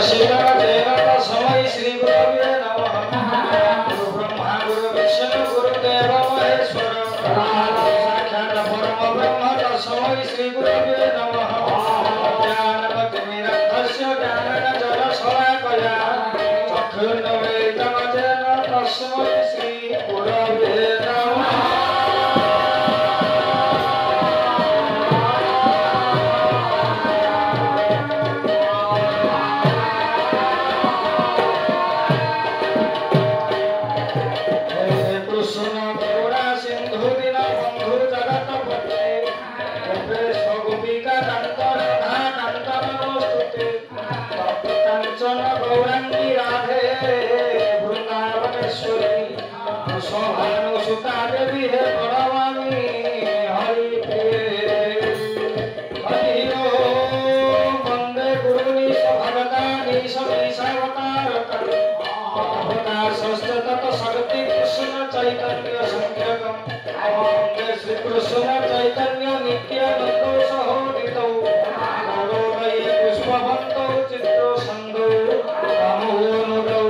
शीलाजेन तस्मै श्री गुरवे नमः। गुरु ब्रह्मा गुरु विष्णु गुरुदेव महेश्वर साक्षात् परम ब्रह्म तस्मै श्री गुरवे नमः। ज्ञानमतिमिरन्धस्य ज्ञानेन जलशलाकया चक्षुर्न्मीलितं येन तस्मै श्री गुरवे नमः। कृष्ण चैतन्य नित्यानंद सहोदितौ नवोदये पुष्पवन्तौ चित्रसंगौ नमोनुदौ।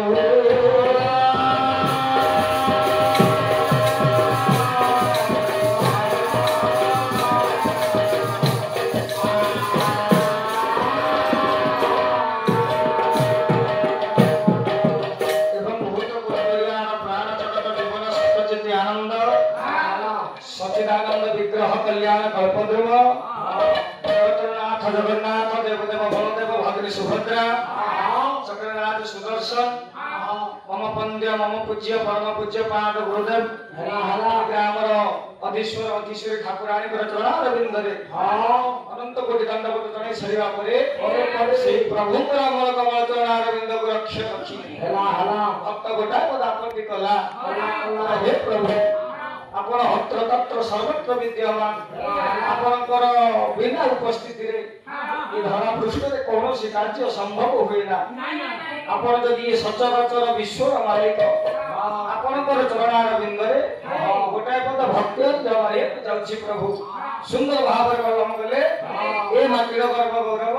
सच्चिदानंद विग्रह कल्याण कल्पद्रुम जगन्नाथ जगन्नाथ देवदेव बलदेव भद्री सुभद्रा चक्रनाथ सुदर्शन मम पंद्य मम पूज्य परम पूज्य पाद गुरुदेव ग्रामर अधीश्वर अधीश्वरी ठाकुराणी चरणारविंद अनंत कोटि दंडवत जन सरिया से प्रभु अमल कमल चरणारविंद को रक्ष रखी भक्त गोटाए पदापति कला हे प्रभु आपण अत्र तत्र सर्वत्र विद्यमान आपणकर बिना उपस्थिति रे ये धरा पृष्ठ रे कौन सी कार्य संभव होइना। आपण जदि ये सचराचर विश्वर मालिक आपणकर चरणारविंद रे गोटाए पद भक्ति जमारे जाउछि प्रभु सुंदर भाव रे वर्णन कले ए माटीर गर्भ गौरव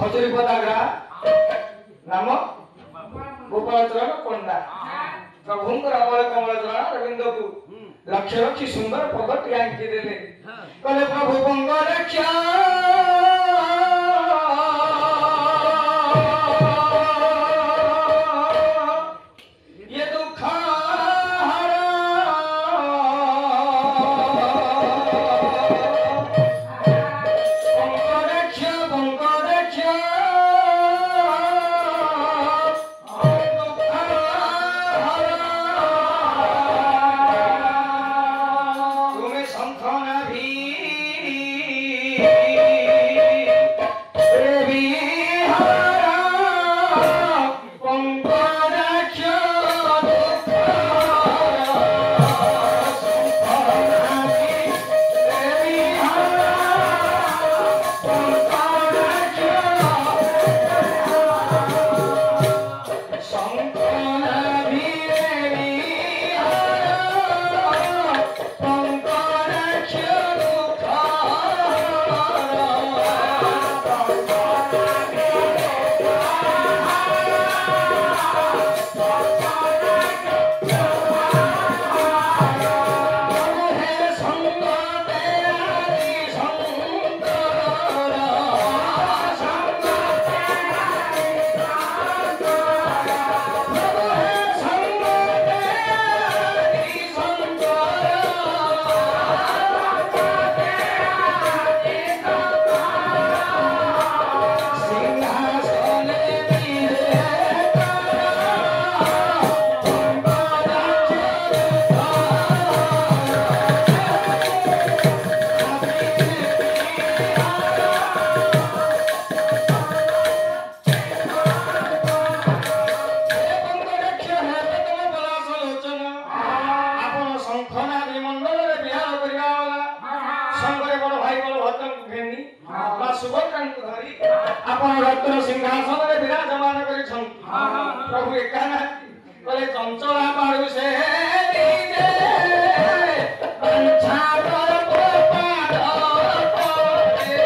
खजुरी पदाग्रा नाम गोपाल चरण पंडा प्रभुंकर अमल कमल चरणारविंद को लक्ष्य रखी सुंदर पगट आंकी देले कले प्रभु बंग रक्षा ये दुख रत्न सिंहासन रे विराजमान करि प्रभु एकाना कले चंचला पारु से दीजे पंछा पर पाद परे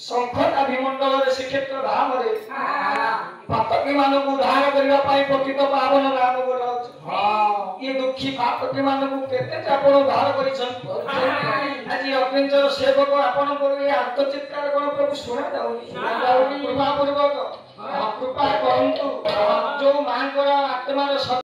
ଶଙ୍ଖଟା ଭୀମଣ୍ଡଳରେ ଶ୍ରୀକ୍ଷେତ୍ର ଧାମରେ ପାତକୀ ମାନଙ୍କୁ ଉଦ୍ଧାର କରିବା ପାଇଁ ପତିତ ପାବନ ନାମ ବୋଲାଉଛି। ଇଏ ଦୁଃଖୀ ପାତକୀ ମାନଙ୍କୁ କେତେ ଆପଣ ଉଦ୍ଧାର କରିଛନ୍ତି। ଆଜି ଅଗ୍ନିଚର ସେବକ ଆପଣଙ୍କର ଏ ଆର୍ତ୍ତଚିତ୍କାର କଣ ପ୍ରଭୁ ଶୁଣା ଯାଉନି। କୃପା ପୂର୍ବକ କୃପା କରନ୍ତୁ। ଯୋଉ ମାଙ୍କର ଆତ୍ମାର